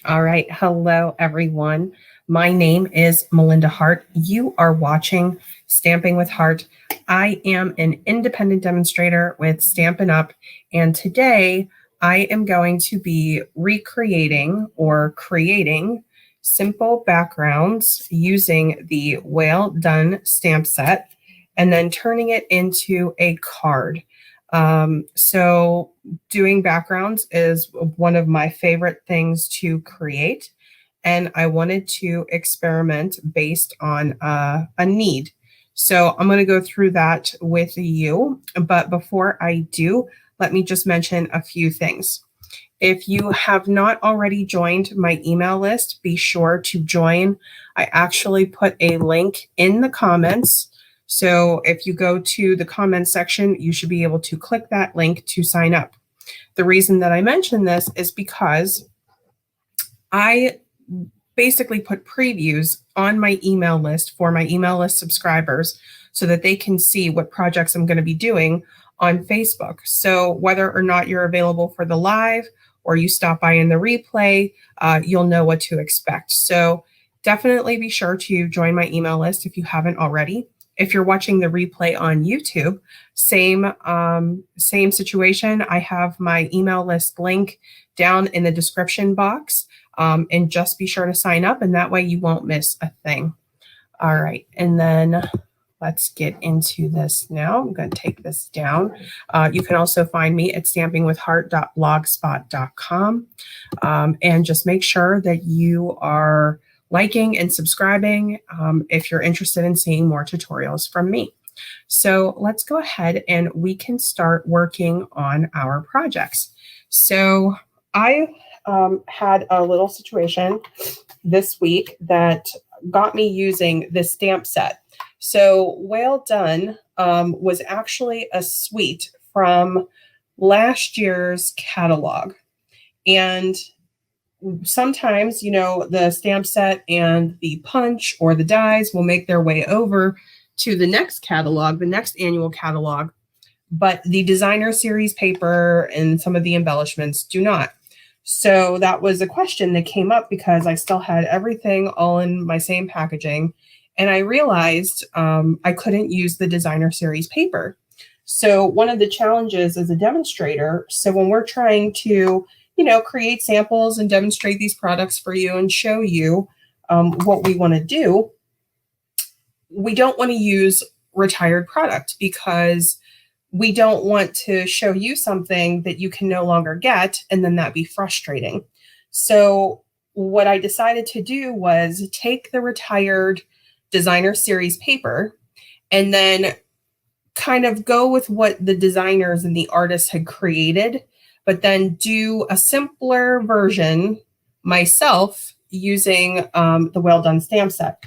All right. Hello, everyone. My name is Melinda Hart. You are watching Stamping with Hart. I am an independent demonstrator with Stampin' Up, and today I am going to be recreating or creating simple backgrounds using the Well Done stamp set and then turning it into a card. So doing backgrounds is one of my favorite things to create, and I wanted to experiment based on a need. So I'm going to go through that with you, but before I do, let me just mention a few things. If you have not already joined my email list, be sure to join. I actually put a link in the comments. So if you go to the comments section, you should be able to click that link to sign up. The reason that I mention this is because I basically put previews on my email list for my email list subscribers so that they can see what projects I'm going to be doing on Facebook. So whether or not you're available for the live or you stop by in the replay, you'll know what to expect. So definitely be sure to join my email list if you haven't already. If you're watching the replay on YouTube, same situation. I have my email list link down in the description box, and just be sure to sign up, and that way you won't miss a thing. All right, and then let's get into this now. I'm going to take this down. You can also find me at stampingwithhart.blogspot.com, and just make sure that you are liking and subscribing if you're interested in seeing more tutorials from me. So let's go ahead and we can start working on our projects. So I had a little situation this week that got me using this stamp set. So Well Done was actually a suite from last year's catalog. And sometimes, you know, the stamp set and the punch or the dies will make their way over to the next catalog, the next annual catalog, but the designer series paper and some of the embellishments do not. So that was a question that came up because I still had everything all in my same packaging, and I realized I couldn't use the designer series paper. So one of the challenges as a demonstrator, so when we're trying to create samples and demonstrate these products for you and show you what we want to do, we don't want to use retired product because we don't want to show you something that you can no longer get, and then that be frustrating. So what I decided to do was take the retired designer series paper and then kind of go with what the designers and the artists had created, but then do a simpler version myself using the Well Done stamp set.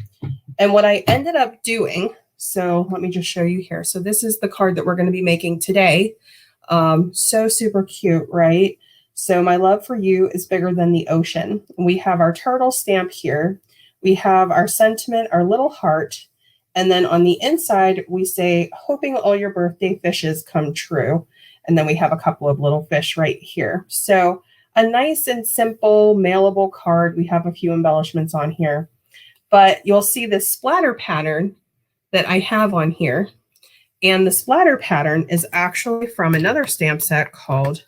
And what I ended up doing, so let me just show you here. So this is the card that we're going to be making today. So super cute, right? So my love for you is bigger than the ocean. We have our turtle stamp here. We have our sentiment, our little heart. And then on the inside, we say, hoping all your birthday fishes come true. And then we have a couple of little fish right here. So a nice and simple mailable card. We have a few embellishments on here, but you'll see this splatter pattern that I have on here. And the splatter pattern is actually from another stamp set called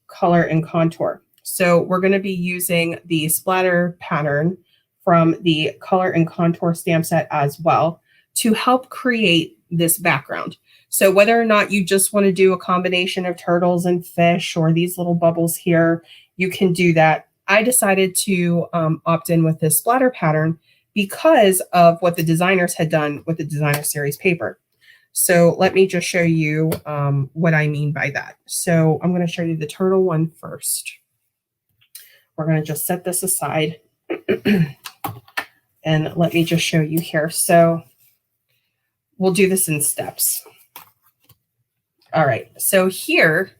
Color and Contour. So we're going to be using the splatter pattern from the Color and Contour stamp set as well to help create this background. So whether or not you just want to do a combination of turtles and fish or these little bubbles here, you can do that. I decided to opt in with this splatter pattern because of what the designers had done with the designer series paper. So let me just show you what I mean by that. So I'm going to show you the turtle one first. We're going to just set this aside and let me just show you here. So we'll do this in steps. All right, so here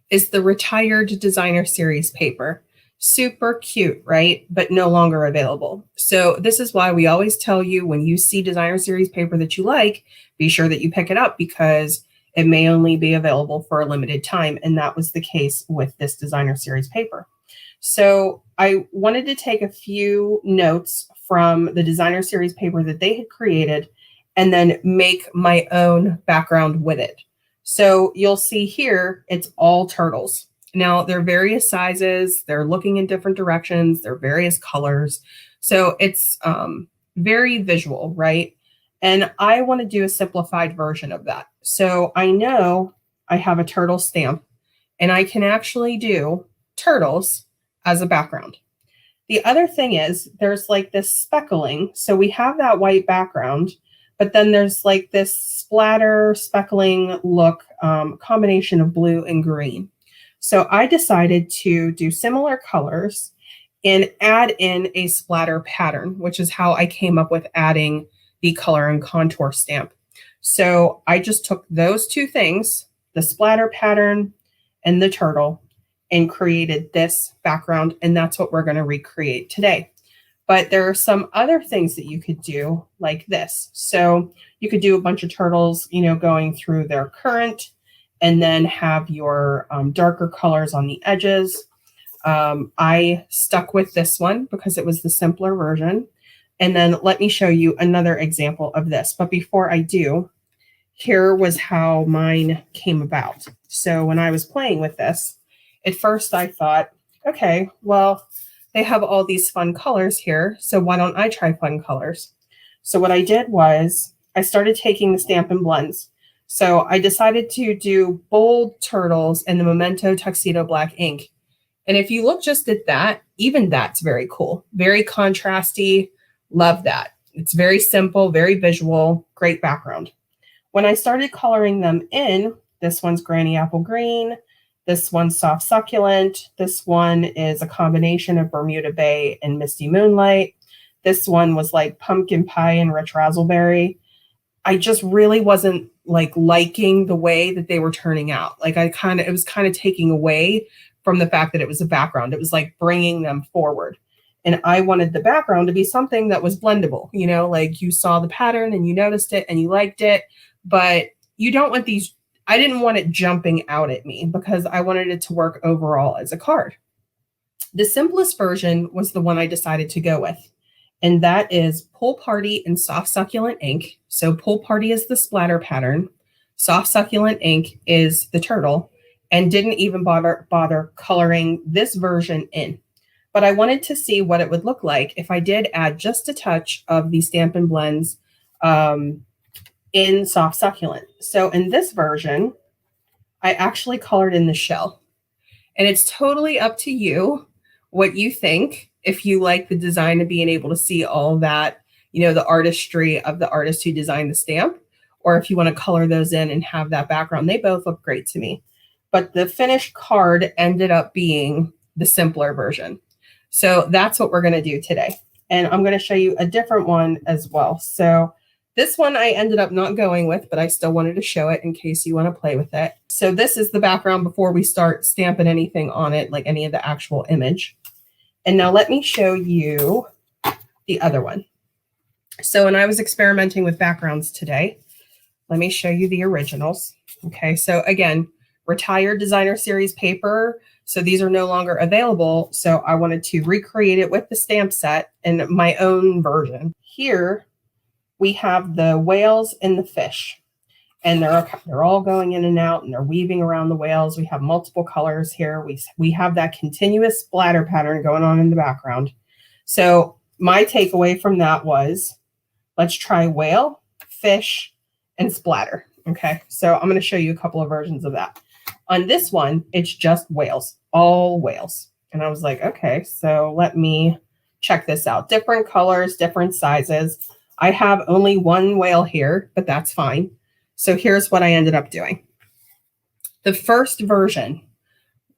is the retired designer series paper. Super cute, right? But no longer available. So this is why we always tell you when you see designer series paper that you like, be sure that you pick it up because it may only be available for a limited time. And that was the case with this designer series paper. So I wanted to take a few notes from the designer series paper that they had created and then make my own background with it. So you'll see here, it's all turtles. Now they're various sizes, they're looking in different directions, they're various colors. So it's very visual, right? And I want to do a simplified version of that. So I know I have a turtle stamp and I can actually do turtles as a background. The other thing is there's like this speckling. So we have that white background, but then there's like this splatter speckling look, combination of blue and green. So I decided to do similar colors and add in a splatter pattern, which is how I came up with adding the color and contour stamp. So I just took those two things, the splatter pattern and the turtle, and created this background, and that's what we're going to recreate today. But there are some other things that you could do like this. So you could do a bunch of turtles, you know, going through their current, and then have your darker colors on the edges. I stuck with this one because it was the simpler version. And then let me show you another example of this. But before I do, here was how mine came about. So when I was playing with this, at first I thought, okay, well, they have all these fun colors here, so why don't I try fun colors? So what I did was I started taking the Stampin' blends. So I decided to do bold turtles and the Memento Tuxedo Black ink. And if you look just at that, even that's very cool. Very contrasty. Love that. It's very simple, very visual, great background. When I started coloring them in, this one's Granny Apple Green. This one's Soft Succulent. This one is a combination of Bermuda Bay and Misty Moonlight. This one was like Pumpkin Pie and Rich Razzleberry. I just really wasn't like liking the way that they were turning out. Like it was kind of taking away from the fact that it was a background. It was like bringing them forward. And I wanted the background to be something that was blendable, you know, like you saw the pattern and you noticed it and you liked it, but you don't want these. I didn't want it jumping out at me because I wanted it to work overall as a card. The simplest version was the one I decided to go with, and that is Pool Party in Soft Succulent ink. So Pool Party is the splatter pattern. Soft Succulent ink is the turtle, and didn't even bother coloring this version in. But I wanted to see what it would look like if I did add just a touch of the Stampin' blends in Soft Succulent. So in this version, I actually colored in the shell. And it's totally up to you what you think. If you like the design of being able to see all that, you know, the artistry of the artist who designed the stamp, or if you want to color those in and have that background. They both look great to me. But the finished card ended up being the simpler version. So that's what we're going to do today. And I'm going to show you a different one as well. So this one I ended up not going with, but I still wanted to show it in case you want to play with it. So this is the background before we start stamping anything on it, like any of the actual image. And now let me show you the other one. So when I was experimenting with backgrounds today, let me show you the originals. Okay, so again, retired designer series paper. So these are no longer available. So I wanted to recreate it with the stamp set in my own version. Here we have the whales and the fish, and they're all going in and out, and they're weaving around the whales. We have multiple colors here. We have that continuous splatter pattern going on in the background. So my takeaway from that was, let's try whale, fish, and splatter. Okay, so I'm going to show you a couple of versions of that. On this one, it's just whales, all whales. And I was like, okay, so let me check this out. Different colors, different sizes. I have only one whale here, but that's fine. So here's what I ended up doing. The first version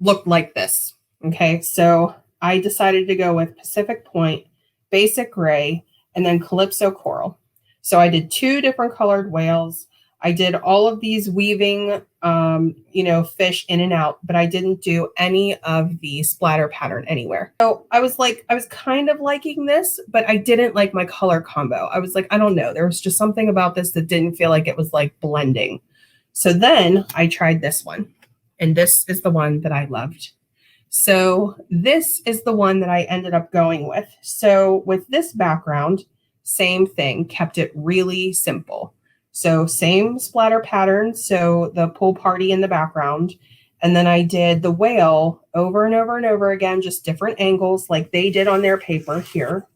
looked like this. Okay, so I decided to go with Pacific Point, Basic Gray, and then Calypso Coral. So I did two different colored whales. I did all of these weaving, you know, fish in and out, but I didn't do any of the splatter pattern anywhere. So I was kind of liking this, but I didn't like my color combo. I was like, I don't know. There was just something about this that didn't feel like it was like blending. So then I tried this one, and this is the one that I loved. So this is the one that I ended up going with. So with this background, same thing, kept it really simple. So same splatter pattern, so the pool party in the background. And then I did the whale over and over and over again, just different angles like they did on their paper here.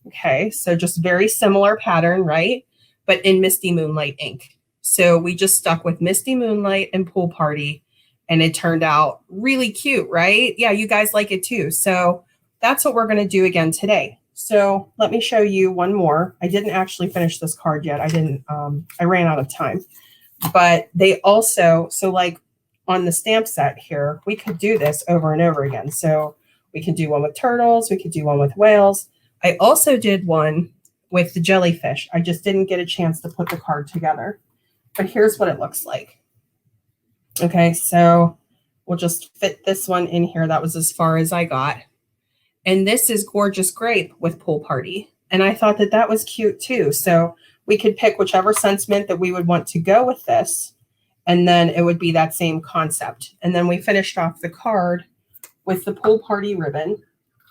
Okay, so just very similar pattern, right? But in Misty Moonlight ink. So we just stuck with Misty Moonlight and Pool Party, and it turned out really cute, right? Yeah, you guys like it too. So that's what we're going to do again today. So let me show you one more. I didn't actually finish this card yet. I ran out of time. But they also, so like on the stamp set here, we could do this over and over again. So we could do one with turtles. We could do one with whales. I also did one with the jellyfish. I just didn't get a chance to put the card together. But here's what it looks like. Okay, so we'll just fit this one in here. That was as far as I got. And this is Gorgeous Grape with Pool Party. And I thought that that was cute too. So we could pick whichever sentiment that we would want to go with this. And then it would be that same concept. And then we finished off the card with the Pool Party ribbon.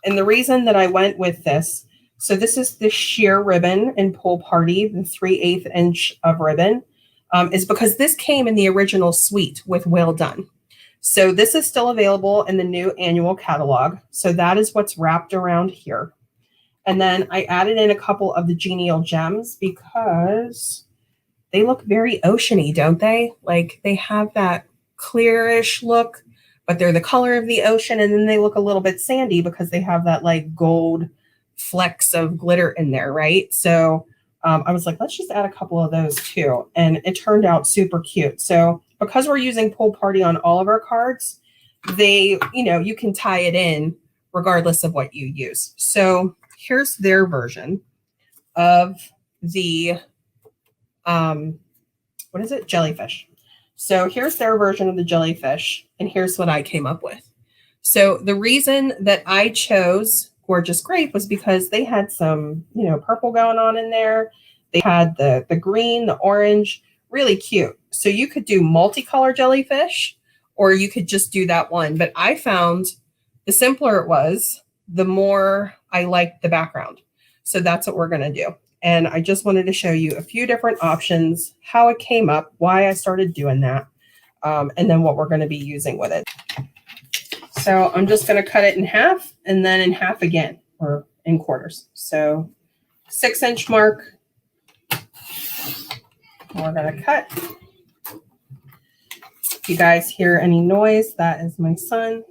And the reason that I went with this, so this is the sheer ribbon in Pool Party, the 3/8 inch of ribbon, is because this came in the original suite with Well Done. So this is still available in the new annual catalog. So that is what's wrapped around here. And then I added in a couple of the genial gems because they look very oceany, don't they? Like they have that clearish look, but they're the color of the ocean. And then they look a little bit sandy because they have that like gold flecks of glitter in there, right? So I was like, let's just add a couple of those too. And it turned out super cute. So because we're using Pool Party on all of our cards, you can tie it in regardless of what you use. So here's their version of the, what is it? Jellyfish. So here's their version of the jellyfish, and here's what I came up with. So the reason that I chose Gorgeous Grape was because they had some, purple going on in there. They had the green, the orange, really cute. So you could do multicolor jellyfish, or you could just do that one. But I found the simpler it was, the more I liked the background. So that's what we're going to do. And I just wanted to show you a few different options, how it came up, why I started doing that, and then what we're going to be using with it. So I'm just going to cut it in half and then in half again, or in quarters. So 6-inch mark. We're going to cut. If you guys hear any noise, that is my son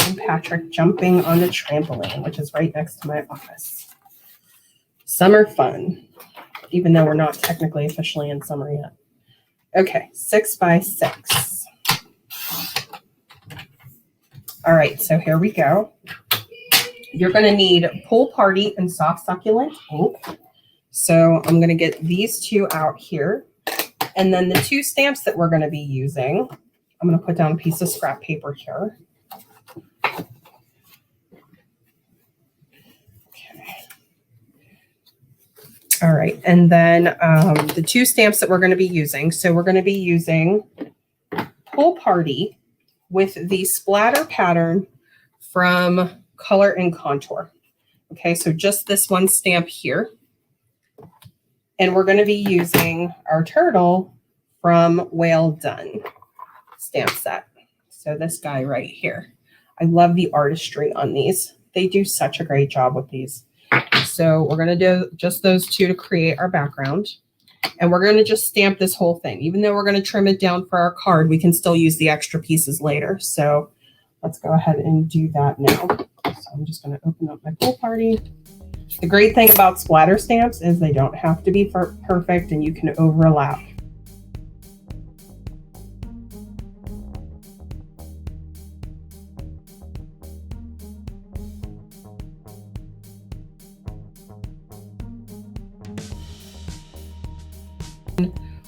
and Patrick jumping on the trampoline, which is right next to my office. Summer fun, even though we're not technically officially in summer yet. Okay, 6 by 6. All right, so here we go. You're going to need Pool Party and Soft Succulent ink. So I'm going to get these two out here. And then the two stamps that we're going to be using, I'm going to put down a piece of scrap paper here. All right, and then the two stamps that we're going to be using. So we're going to be using Pool Party with the splatter pattern from Color and Contour. Okay, so just this one stamp here. And we're going to be using our turtle from Well Done stamp set. So this guy right here. I love the artistry on these. They do such a great job with these. So we're going to do just those two to create our background. And we're going to just stamp this whole thing. Even though we're going to trim it down for our card, we can still use the extra pieces later. So let's go ahead and do that now. So I'm just going to open up my Pool Party. The great thing about splatter stamps is they don't have to be perfect and you can overlap.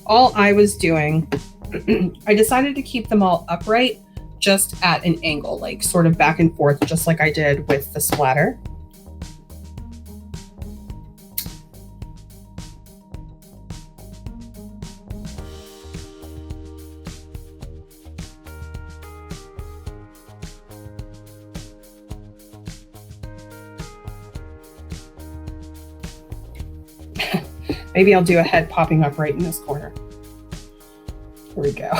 All I was doing, I decided to keep them all upright, just at an angle, like sort of back and forth, just like I did with the splatter. Maybe I'll do a head popping up right in this corner. Here we go.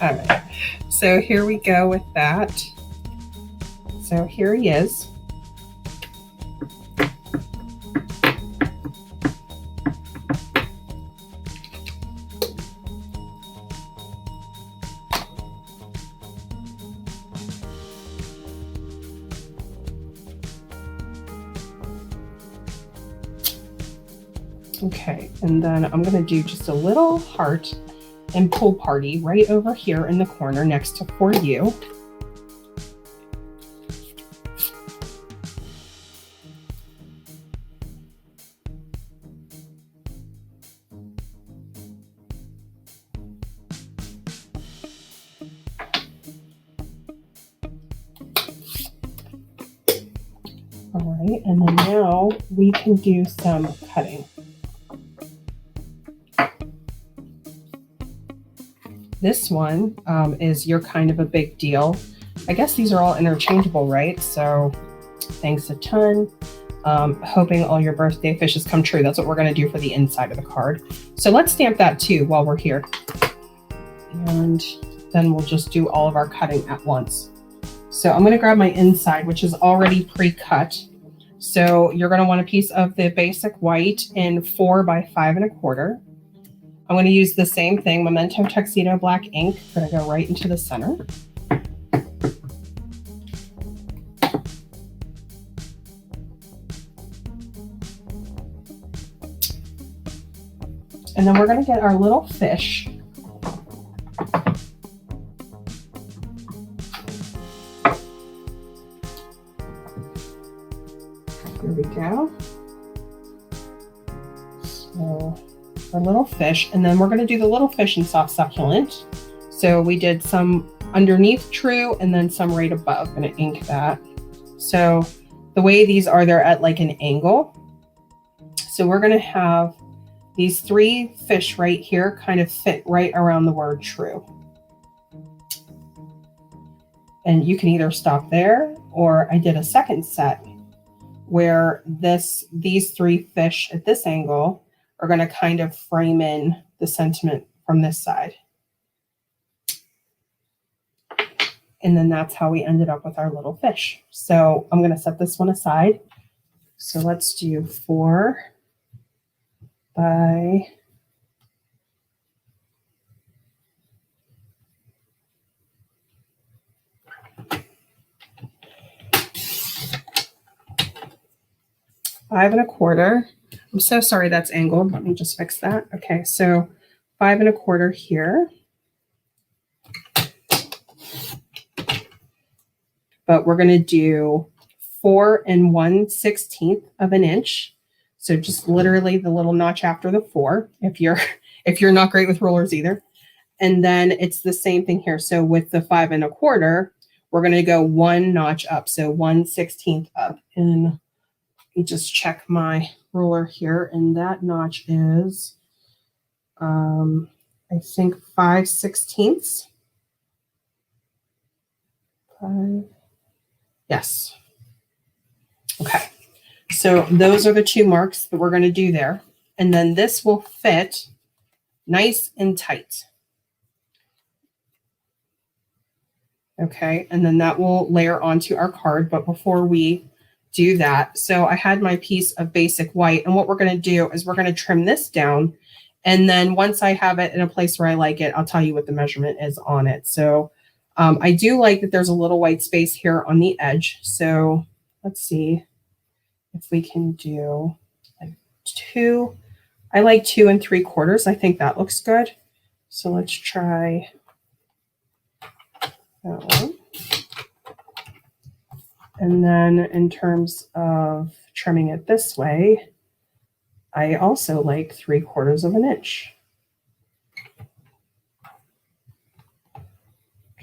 All right, so here we go with that. So here he is. Okay, and then I'm going to do just a little heart and pool party right over here in the corner next to For You. All right, and then now we can do some cutting. This one is You're Kind of a Big Deal. I guess these are all interchangeable, right? So thanks a ton. Hoping all your birthday wishes come true. That's what we're going to do for the inside of the card. So let's stamp that too while we're here. And then we'll just do all of our cutting at once. So I'm going to grab my inside, which is already pre-cut. So you're going to want a piece of the basic white in 4 by 5 1/4. I'm going to use the same thing, Memento Tuxedo black ink. I'm going to go right into the center. And then we're going to get our little fish. Here we go. So our little fish, and then we're going to do the little fish in soft succulent. So we did some underneath true and then some right above. I'm going to ink that. So the way these are, they're at like an angle. So we're going to have these 3 fish right here kind of fit right around the word true. And you can either stop there, or I did a second set where these 3 fish at this angle are going to kind of frame in the sentiment from this side. And then that's how we ended up with our little fish. So I'm going to set this one aside. So let's do 4 by 5 1/4. I'm so sorry that's angled. Let me just fix that. Okay, so 5 1/4 here. But we're going to do 4 1/16 of an inch. So just literally the little notch after the 4, if you're not great with rulers either. And then it's the same thing here. So with the 5 1/4, we're going to go 1 notch up. So 1/16 up. And let me just check my ruler here. And that notch is, I think 5/16. 5. Yes. Okay. So those are the 2 marks that we're going to do there. And then this will fit nice and tight. Okay. And then that will layer onto our card. But before we do that, so I had my piece of basic white. And what we're going to do is we're going to trim this down. And then once I have it in a place where I like it, I'll tell you what the measurement is on it. So I do like that there's a little white space here on the edge. So let's see if we can do like 2. I like 2 3/4. I think that looks good. So let's try that one. And then in terms of trimming it this way, I also like 3/4 of an inch.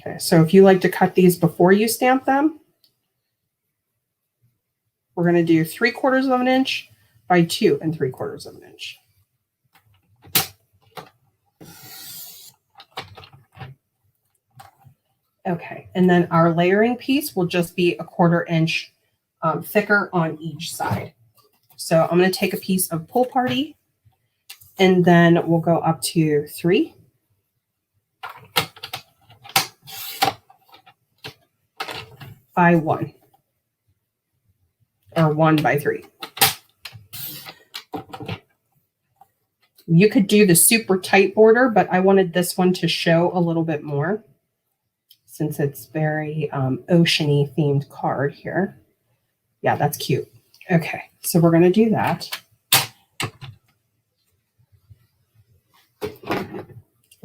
Okay, so if you like to cut these before you stamp them, we're going to do 3/4 of an inch by 2 3/4 of an inch. Okay, and then our layering piece will just be 1/4 inch thicker on each side. So I'm going to take a piece of Pool Party, and then we'll go up to 3 by 1, or 1 by 3. You could do the super tight border, but I wanted this one to show a little bit more since it's very oceany themed card here. Yeah, that's cute. Okay, so we're going to do that.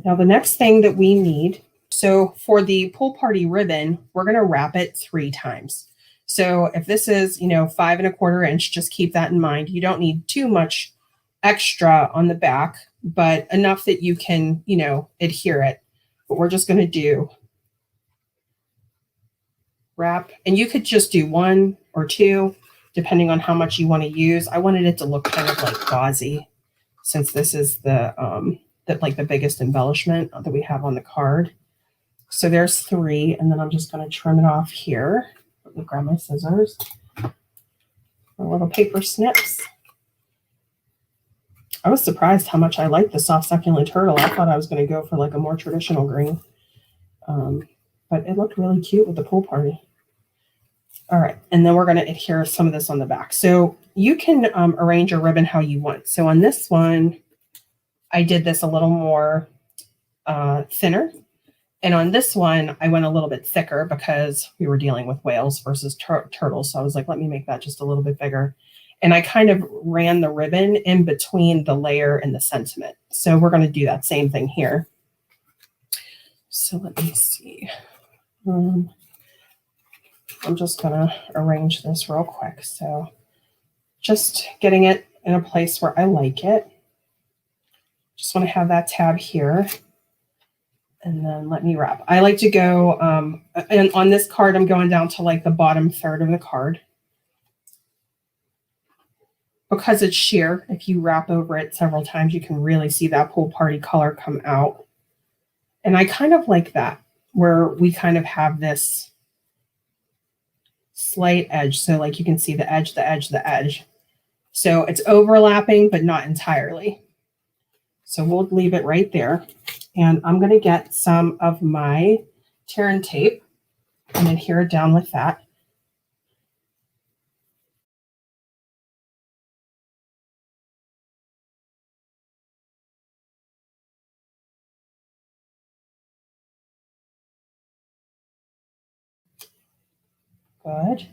Now the next thing that we need, so for the Pool Party ribbon, we're going to wrap it 3 times. So if this is, 5 1/4 inch, just keep that in mind. You don't need too much extra on the back, but enough that you can, adhere it. But we're just going to do wrap, and you could just do 1 or 2, depending on how much you want to use. I wanted it to look kind of like gauzy, since this is the biggest embellishment that we have on the card. So there's 3, and then I'm just going to trim it off here. Let me grab my scissors. Little paper snips. I was surprised how much I liked the soft succulent turtle. I thought I was going to go for like a more traditional green. But it looked really cute with the Pool Party. All right, and then we're going to adhere some of this on the back. So you can arrange your ribbon how you want. So on this one, I did this a little more thinner. And on this one, I went a little bit thicker because we were dealing with whales versus turtles. So I was like, let me make that just a little bit bigger. And I kind of ran the ribbon in between the layer and the sentiment. So we're going to do that same thing here. So let me see. I'm just going to arrange this real quick. So just getting it in a place where I like it. Just want to have that tab here. And then let me wrap. I like to go, and on this card, I'm going down to like the bottom third of the card. Because it's sheer, if you wrap over it several times, you can really see that Pool Party color come out. And I kind of like that, where we kind of have this slight edge. So like you can see the edge, the edge, the edge. So it's overlapping, but not entirely. So we'll leave it right there. And I'm going to get some of my tear and tape and adhere it down with that. Good.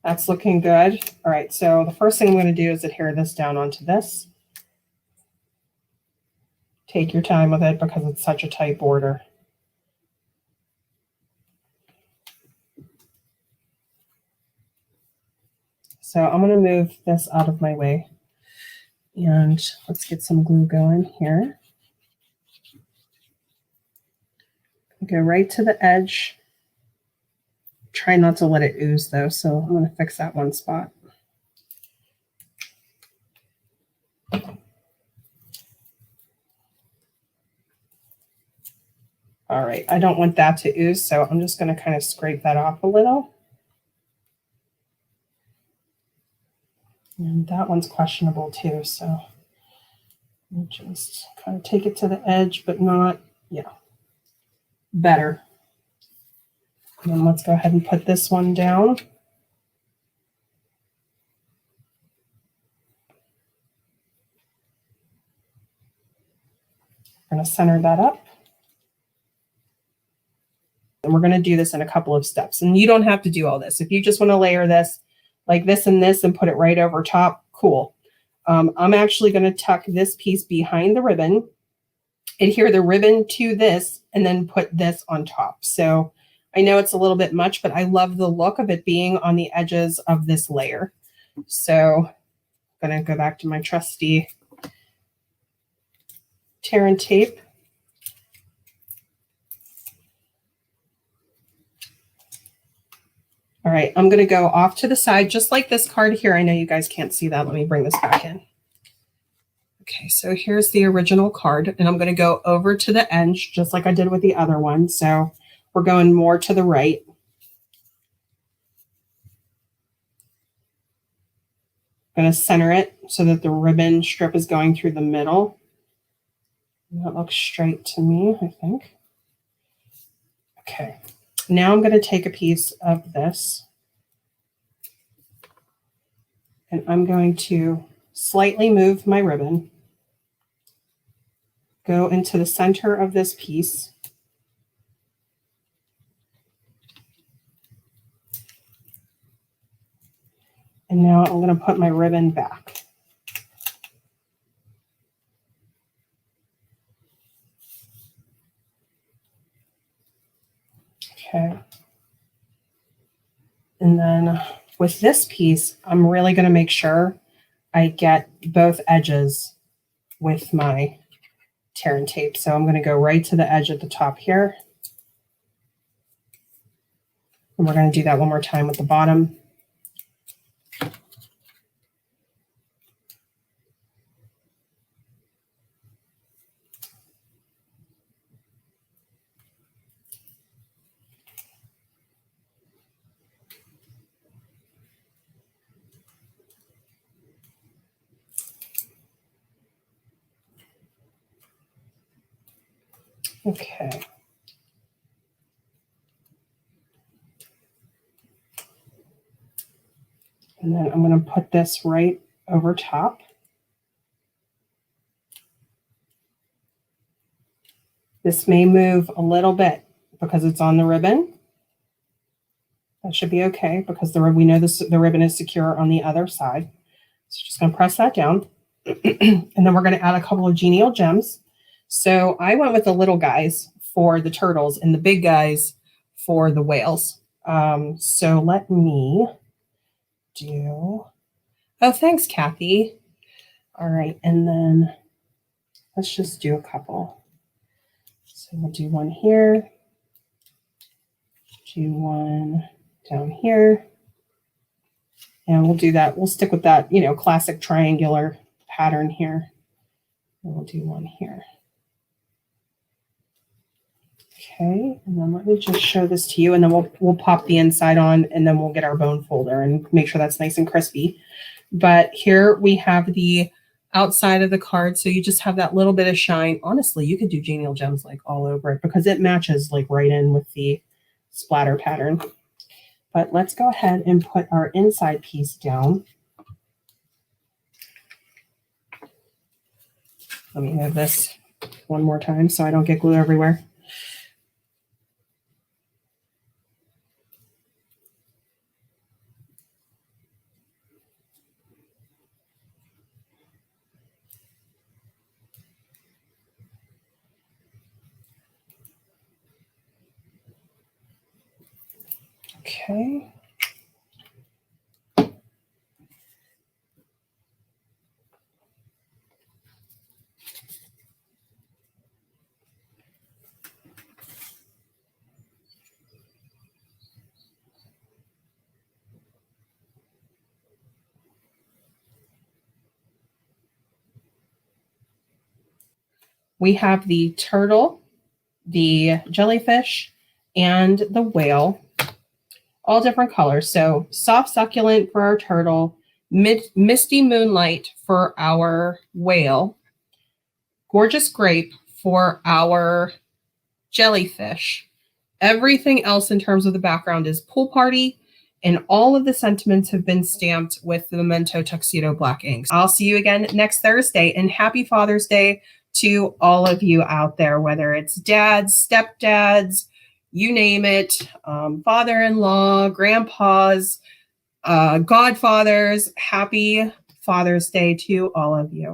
That's looking good. All right, so the first thing I'm going to do is adhere this down onto this. Take your time with it because it's such a tight border. So I'm going to move this out of my way. And let's get some glue going here. Go right to the edge. Try not to let it ooze though, so I'm going to fix that one spot. All right, I don't want that to ooze, so I'm just going to kind of scrape that off a little. And that one's questionable too, so we'll just kind of take it to the edge, but not, better. And then let's go ahead and put this one down. We're going to center that up. And we're going to do this in a couple of steps. And you don't have to do all this. If you just want to layer this like this and this and put it right over top, cool. I'm actually going to tuck this piece behind the ribbon, adhere the ribbon to this, and then put this on top. So I know it's a little bit much, but I love the look of it being on the edges of this layer. So I'm going to go back to my trusty tear and tape. All right, I'm going to go off to the side, just like this card here. I know you guys can't see that. Let me bring this back in. Okay, so here's the original card, and I'm going to go over to the edge, just like I did with the other one. So we're going more to the right. going to center it so that the ribbon strip is going through the middle. That looks straight to me, I think. Okay, now I'm going to take a piece of this and I'm going to slightly move my ribbon, go into the center of this piece, and now I'm going to put my ribbon back. Okay. And then with this piece, I'm really going to make sure I get both edges with my tear and tape. So I'm going to go right to the edge at the top here. And we're going to do that one more time with the bottom. Okay. And then I'm going to put this right over top. This may move a little bit because it's on the ribbon. That should be okay because we know the ribbon is secure on the other side. So just going to press that down. And then we're going to add a couple of genial gems. So I went with the little guys for the turtles and the big guys for the whales. So let me do, oh, thanks, Kathy. All right, and then let's just do a couple. So we'll do one here, do one down here, and we'll do that. We'll stick with that, you know, classic triangular pattern here. And we'll do one here. Okay, and then let me just show this to you, and then we'll pop the inside on, and then we'll get our bone folder and make sure that's nice and crispy. But here we have the outside of the card, so you just have that little bit of shine. Honestly, you could do genial gems like all over it because it matches like right in with the splatter pattern. But let's go ahead and put our inside piece down. Let me move this one more time so I don't get glue everywhere. Okay. We have the turtle, the jellyfish, and the whale, all different colors. So soft succulent for our turtle, misty moonlight for our whale, gorgeous grape for our jellyfish. Everything else in terms of the background is pool party, and all of the sentiments have been stamped with the Memento Tuxedo black ink. I'll see you again next Thursday, and happy Father's Day to all of you out there, whether it's dads, stepdads, you name it, father-in-law, grandpas, godfathers. Happy Father's Day to all of you.